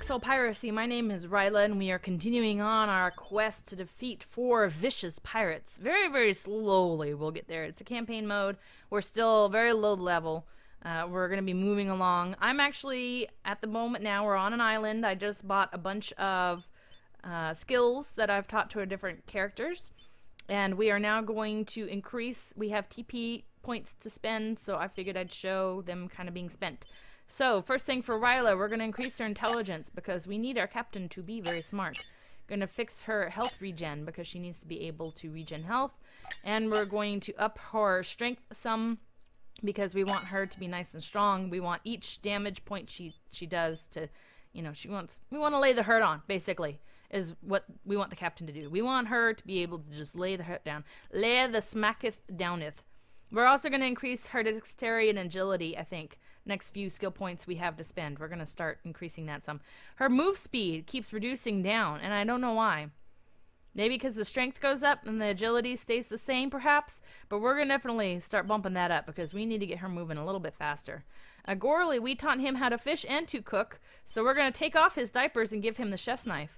Pixel Piracy. My name is Riella, and we are continuing on our quest to defeat 4 vicious pirates. Very, very slowly we'll get there. It's a campaign mode. We're still very low level. We're going to be moving along. I'm actually, at the moment now, we're on an island. I just bought a bunch of skills that I've taught to our different characters. And we are now going to increase. We have TP points to spend, so I figured I'd show them kind of being spent. So, first thing for Riella, we're going to increase her intelligence because we need our captain to be very smart. Going to fix her health regen because she needs to be able to regen health. And we're going to up her strength some because we want her to be nice and strong. We want each damage point she does to, you know, we want to lay the hurt on, basically, is what we want the captain to do. We want her to be able to just lay the hurt down. Lay the smacketh downeth. We're also going to increase her dexterity and agility, I think. Next few skill points we have to spend. We're going to start increasing that some. Her move speed keeps reducing down, and I don't know why. Maybe because the strength goes up and the agility stays the same, perhaps? But we're going to definitely start bumping that up because we need to get her moving a little bit faster. Gorley, we taught him how to fish and to cook, so we're going to take off his diapers and give him the chef's knife.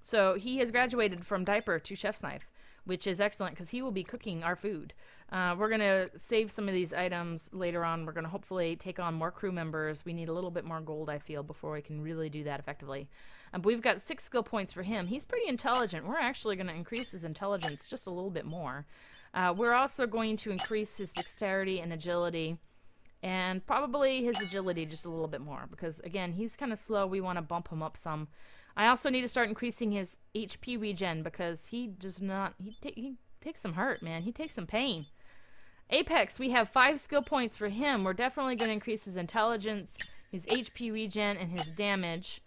So he has graduated from diaper to chef's knife, which is excellent because he will be cooking our food. We're going to save some of these items later on. We're going to hopefully take on more crew members. We need a little bit more gold, I feel, before we can really do that effectively. But we've got 6 skill points for him. He's pretty intelligent. We're actually going to increase his intelligence just a little bit more. We're also going to increase his dexterity and agility, and probably his agility just a little bit more because, again, he's kind of slow. We want to bump him up some. I also need to start increasing his HP regen because he does not... He takes some hurt, man. He takes some pain. Apex, we have 5 skill points for him. We're definitely going to increase his intelligence, his HP regen, and his damage.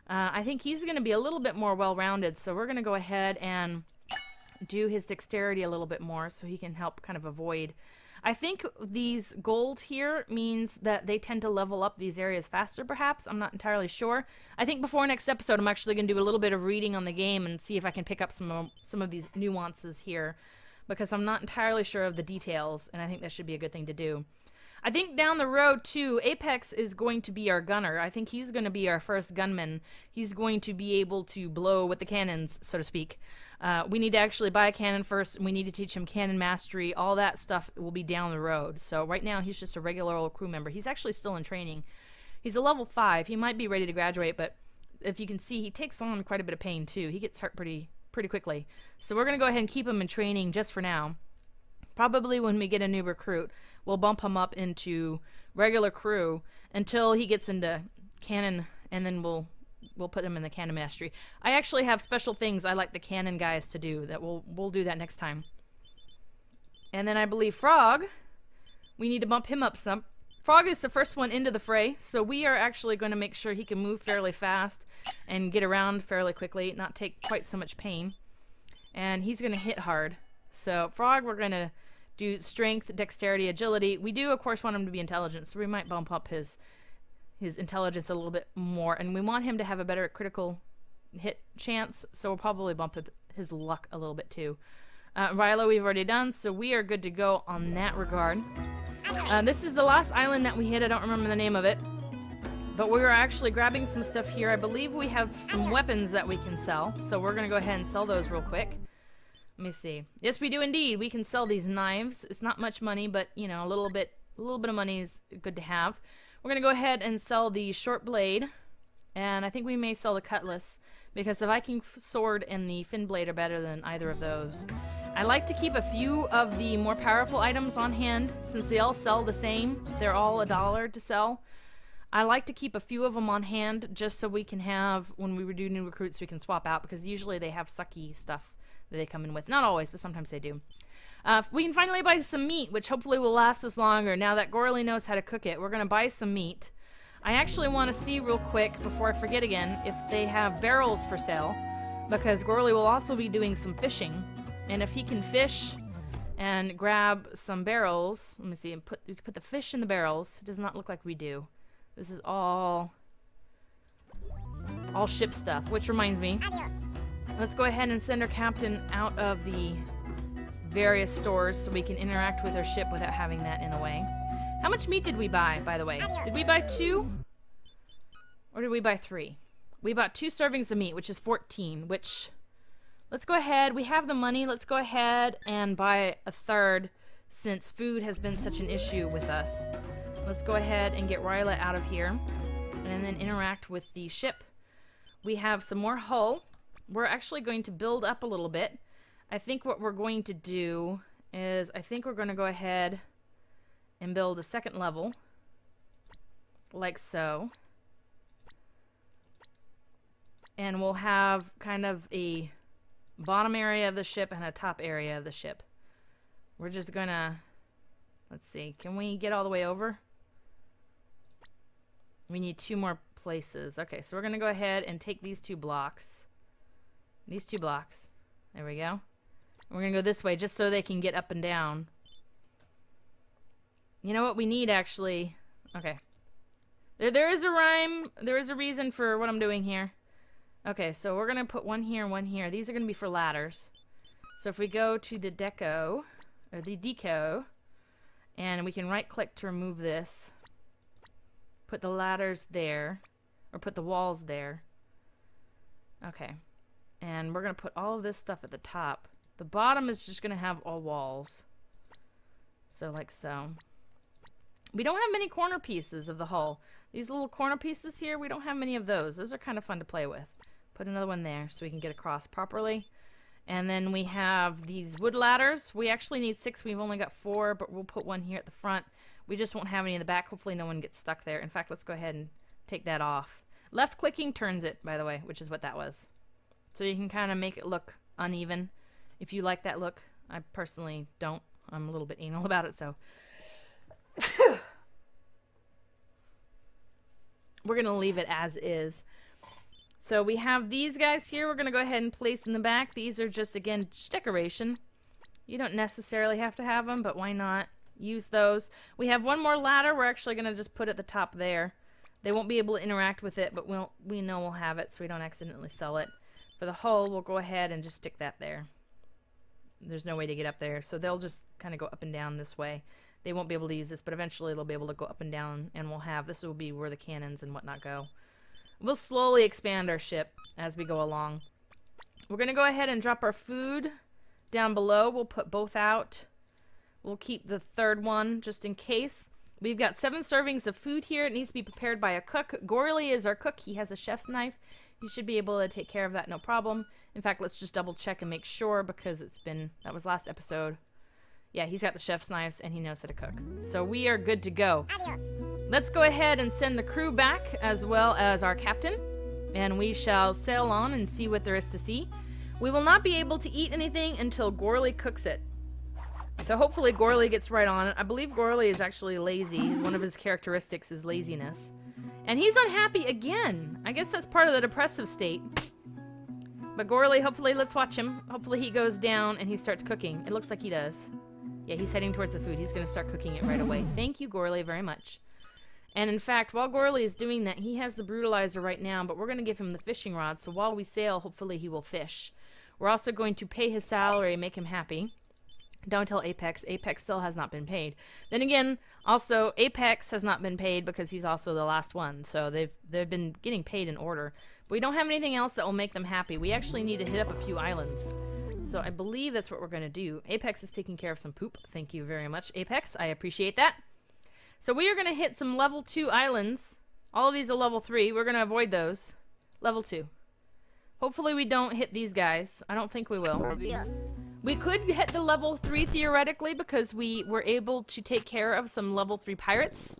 I think he's going to be a little bit more well-rounded, so we're going to go ahead and do his dexterity a little bit more so he can help kind of avoid. I think these gold here means that they tend to level up these areas faster, perhaps. I'm not entirely sure. I think before next episode, I'm actually going to do a little bit of reading on the game and see if I can pick up some of these nuances here, because I'm not entirely sure of the details, and I think that should be a good thing to do. I think down the road, too, Apex is going to be our gunner. I think he's going to be our first gunman. He's going to be able to blow with the cannons, so to speak. We need to actually buy a cannon first, and we need to teach him cannon mastery. All that stuff will be down the road. So right now, he's just a regular old crew member. He's actually still in training. He's a level 5. He might be ready to graduate, but if you can see, he takes on quite a bit of pain, too. He gets hurt pretty quickly. So we're going to go ahead and keep him in training just for now. Probably when we get a new recruit, we'll bump him up into regular crew until he gets into cannon, and then we'll put him in the cannon mastery. I actually have special things I like the cannon guys to do that we'll do that next time. And then I believe Frog, we need to bump him up some. Frog is the first one into the fray, so we are actually going to make sure he can move fairly fast and get around fairly quickly, not take quite so much pain. And he's going to hit hard. So Frog, we're going to do strength, dexterity, agility. We do, of course, want him to be intelligent, so we might bump up his intelligence a little bit more. And we want him to have a better critical hit chance, so we'll probably bump up his luck a little bit too. Riella we've already done, so we are good to go on that regard. This is the last island that we hit. I don't remember the name of it. But we were actually grabbing some stuff here. I believe we have some weapons that we can sell, so we're going to go ahead and sell those real quick. Let me see. Yes, we do indeed. We can sell these knives. It's not much money, but, you know, a little bit of money is good to have. We're going to go ahead and sell the short blade, and I think we may sell the cutlass, because the Viking sword and the fin blade are better than either of those. I like to keep a few of the more powerful items on hand, since they all sell the same. They're all $1 to sell. I like to keep a few of them on hand just so we can have, when we do new recruits, we can swap out, because usually they have sucky stuff that they come in with. Not always, but sometimes they do. We can finally buy some meat, which hopefully will last us longer now that Gorley knows how to cook it. We're going to buy some meat. I actually want to see real quick, before I forget again, if they have barrels for sale, because Gorley will also be doing some fishing. And if he can fish and grab some barrels, let me see, and we can put the fish in the barrels. It does not look like we do. This is all ship stuff, which reminds me. Let's go ahead and send our captain out of the various stores so we can interact with our ship without having that in the way. How much meat did we buy, by the way? Did we buy 2? Or did we buy 3? We bought 2 servings of meat, which is 14, which... Let's go ahead. We have the money. Let's go ahead and buy a third since food has been such an issue with us. Let's go ahead and get Riella out of here and then interact with the ship. We have some more hull. We're actually going to build up a little bit. I think what we're going to do is I think we're going to go ahead and build a second level like so. And we'll have kind of a bottom area of the ship and a top area of the ship. We're just gonna, let's see, can we get all the way over? We need 2 more places. Okay, so we're gonna go ahead and take these 2 blocks. These 2 blocks. There we go. And we're gonna go this way just so they can get up and down. You know what we need actually? Okay. There is a rhyme. There is a reason for what I'm doing here. Okay, so we're going to put 1 here and 1 here. These are going to be for ladders. So if we go to the deco, or the deco, and we can right-click to remove this, put the ladders there, or put the walls there. Okay, and we're going to put all of this stuff at the top. The bottom is just going to have all walls. So like so. We don't have many corner pieces of the hull. These little corner pieces here, we don't have many of those. Those are kind of fun to play with. Put another one there so we can get across properly. And then we have these wood ladders. We actually need 6. We've only got 4, but we'll put 1 here at the front. We just won't have any in the back. Hopefully no one gets stuck there. In fact, let's go ahead and take that off. Left clicking turns it, by the way, which is what that was. So you can kind of make it look uneven if you like that look. I personally don't. I'm a little bit anal about it, so... We're going to leave it as is. So we have these guys here. We're going to go ahead and place in the back. These are just, again, just decoration. You don't necessarily have to have them, but why not use those? We have 1 more ladder. We're actually going to just put at the top there. They won't be able to interact with it, but we know we'll have it so we don't accidentally sell it. For the hull, we'll go ahead and just stick that there. There's no way to get up there, so they'll just kind of go up and down this way. They won't be able to use this, but eventually they'll be able to go up and down, and we'll have, this will be where the cannons and whatnot go. We'll slowly expand our ship as we go along. We're going to go ahead and drop our food down below. We'll put both out. We'll keep the 3rd one just in case. We've got 7 servings of food here. It needs to be prepared by a cook. Gorley is our cook. He has a chef's knife. He should be able to take care of that, no problem. In fact, let's just double check and make sure because it's been, that was last episode. Yeah, he's got the chef's knives and he knows how to cook. So we are good to go. Adios. Let's go ahead and send the crew back as well as our captain. And we shall sail on and see what there is to see. We will not be able to eat anything until Gorley cooks it. So hopefully Gorley gets right on it. I believe Gorley is actually lazy. One of his characteristics is laziness. And he's unhappy again. I guess that's part of the depressive state. But Gorley, hopefully, let's watch him. Hopefully he goes down and he starts cooking. It looks like he does. Yeah, he's heading towards the food. He's going to start cooking it right away. Thank you, Gorley, very much. And in fact, while Gorley is doing that, he has the brutalizer right now, but we're going to give him the fishing rod, so while we sail, hopefully he will fish. We're also going to pay his salary, make him happy. Don't tell Apex. Apex still has not been paid. Then again, also, Apex has not been paid because he's also the last one, so they've been getting paid in order. But we don't have anything else that will make them happy. We actually need to hit up a few islands. So I believe that's what we're going to do. Apex is taking care of some poop. Thank you very much, Apex. I appreciate that. So we are going to hit some level 2 islands. All of these are level 3. We're going to avoid those. Level 2. Hopefully we don't hit these guys. I don't think we will. Yes. We could hit the level 3 theoretically because we were able to take care of some level 3 pirates.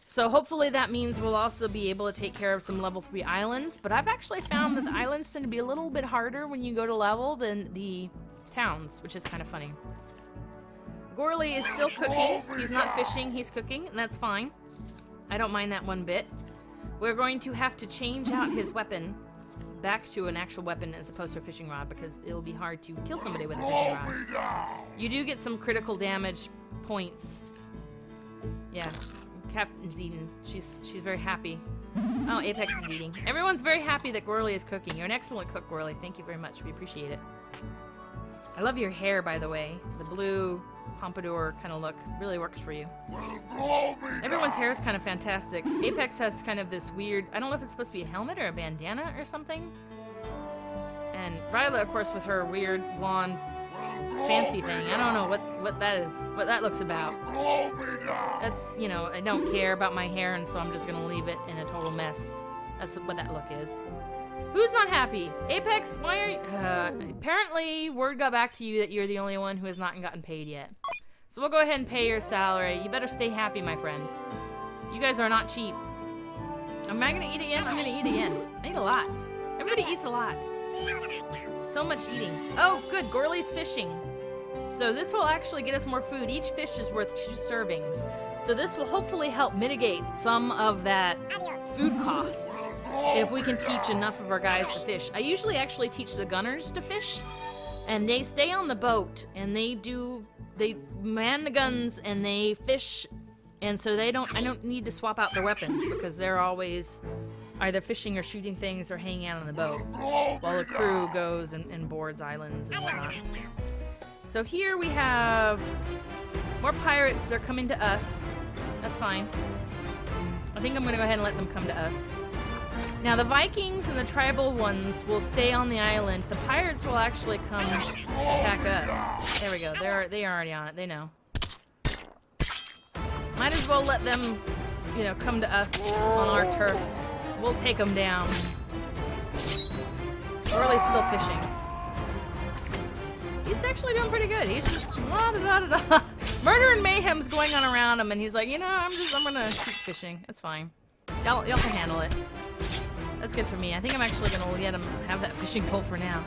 So hopefully that means we'll also be able to take care of some level 3 islands. But I've actually found that the islands tend to be a little bit harder when you go to level than the towns, which is kind of funny. Gorley is still cooking. He's not fishing, he's cooking, and that's fine. I don't mind that one bit. We're going to have to change out his weapon back to an actual weapon as opposed to a fishing rod because it'll be hard to kill somebody with a fishing rod. You do get some critical damage points. Yeah. Captain's eating. She's very happy. Oh, Apex is eating. Everyone's very happy that Gorley is cooking. You're an excellent cook, Gorley. Thank you very much. We appreciate it. I love your hair, by the way. The blue pompadour kind of look really works for you. Everyone's hair is kind of fantastic. Apex has kind of this weird, I don't know if it's supposed to be a helmet or a bandana or something. And Riella, of course, with her weird blonde fancy thing. I don't know what that is, what that looks about. That's, you know, I don't care about my hair, and so I'm just gonna leave it in a total mess. That's what that look is. Who's not happy? Apex, why are you... apparently, word got back to you that you're the only one who has not gotten paid yet. So we'll go ahead and pay your salary. You better stay happy, my friend. You guys are not cheap. Am I gonna eat again? I'm gonna eat again. I eat a lot. Everybody eats a lot. So much eating. Oh, good. Gorley's fishing. So this will actually get us more food. Each fish is worth 2 servings. So this will hopefully help mitigate some of that food cost. If we can teach enough of our guys to fish. I usually actually teach the gunners to fish, and they stay on the boat, and they man the guns, and they fish, and so I don't need to swap out their weapons, because they're always either fishing or shooting things or hanging out on the boat, while the crew goes and boards islands and whatnot. So here we have more pirates. They're coming to us. That's fine. I think I'm going to go ahead and let them come to us. Now, the Vikings and the tribal ones will stay on the island. The pirates will actually come attack us. There we go. They are already on it. They know. Might as well let them, you know, come to us on our turf. We'll take them down. Gorley's still fishing. He's actually doing pretty good. He's just la-da-da-da-da. Murder and mayhem's going on around him, and he's like, you know, I'm gonna keep fishing. It's fine. Y'all can handle it. That's good for me. I think I'm actually gonna let him have that fishing pole for now.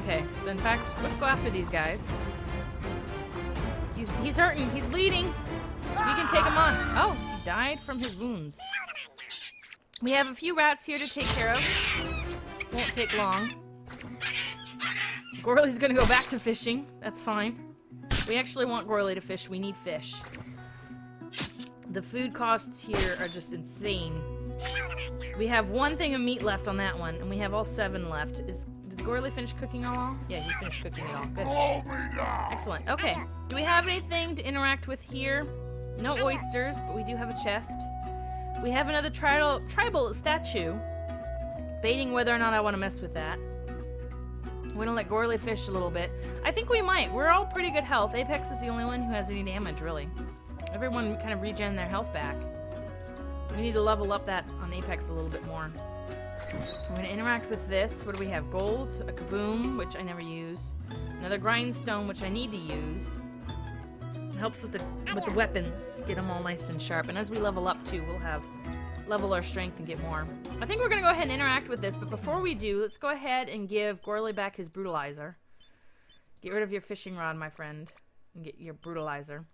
Okay, so in fact, let's go after these guys. He's hurting. He's bleeding. We can take him on. Oh, he died from his wounds. We have a few rats here to take care of. Won't take long. Gorley's gonna go back to fishing. That's fine. We actually want Gorley to fish. We need fish. The food costs here are just insane. We have 1 thing of meat left on that one, and we have all 7 left. Did Gorley finish cooking all? Yeah, he finished cooking it all. Good. Excellent. Okay. Do we have anything to interact with here? No oysters, but we do have a chest. We have another tribal statue. Debating whether or not I want to mess with that. We're gonna let Gorley fish a little bit. I think we might. We're all pretty good health. Apex is the only one who has any damage, really. Everyone kind of regen their health back. We need to level up that on Apex a little bit more. We're gonna interact with this. What do we have? Gold, a kaboom, which I never use. Another grindstone, which I need to use. It helps with the weapons. Get them all nice and sharp. And as we level up too, we'll have level our strength and get more. I think we're gonna go ahead and interact with this, but before we do, let's go ahead and give Gorley back his brutalizer. Get rid of your fishing rod, my friend, and get your brutalizer.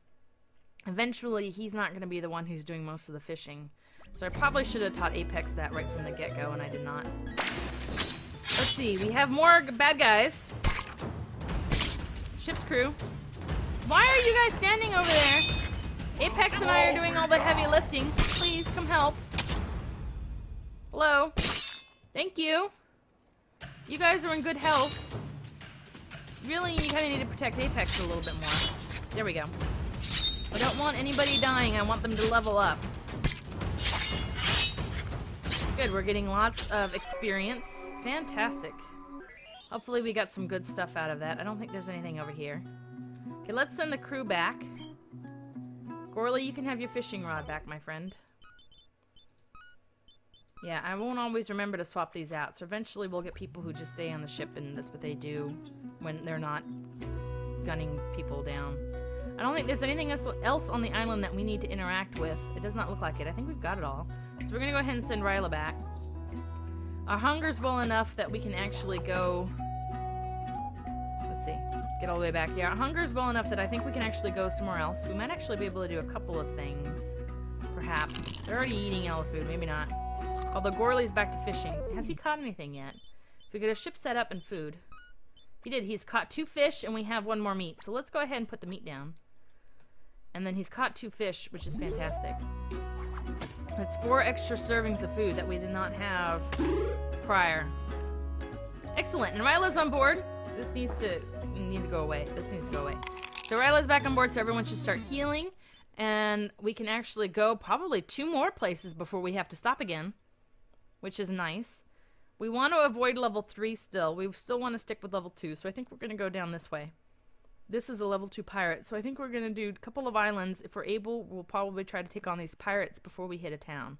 Eventually, he's not gonna be the one who's doing most of the fishing. So I probably should have taught Apex that right from the get-go, and I did not. Let's see, we have more bad guys. Ship's crew. Why are you guys standing over there? Apex and I are doing all the heavy lifting. Please, come help. Hello. Thank you. You guys are in good health. Really, you kind of need to protect Apex a little bit more. There we go. I don't want anybody dying. I want them to level up. Good, we're getting lots of experience. Fantastic. Hopefully we got some good stuff out of that. I don't think there's anything over here. Okay, let's send the crew back. Gorley, you can have your fishing rod back, my friend. Yeah, I won't always remember to swap these out, so eventually we'll get people who just stay on the ship, and that's what they do when they're not gunning people down. I don't think there's anything else on the island that we need to interact with. It does not look like it. I think we've got it all. So we're gonna go ahead and send Riella back. Our hunger's well enough that we can actually go... Let's see. Let's get all the way back here. Our hunger's well enough that I think we can actually go somewhere else. We might actually be able to do a couple of things. Perhaps. They're already eating all the food. Maybe not. Although Gorley's back to fishing. Has he caught anything yet? If we get a ship set up and food. He did. He's caught 2 fish and we have 1 more meat. So let's go ahead and put the meat down. And then he's caught 2 fish, which is fantastic. That's 4 extra servings of food that we did not have prior. Excellent. And Riella's on board. This needs to go away. This needs to go away. So Riella's back on board, so everyone should start healing. And we can actually go probably 2 more places before we have to stop again, which is nice. We want to avoid level 3 still. We still want to stick with level 2, so I think we're going to go down this way. This is a level 2 pirate, so I think we're going to do a couple of islands. If we're able, we'll probably try to take on these pirates before we hit a town.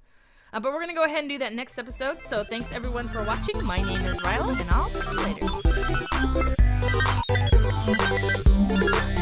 But we're going to go ahead and do that next episode, so thanks everyone for watching. My name is Riella, and I'll see you later.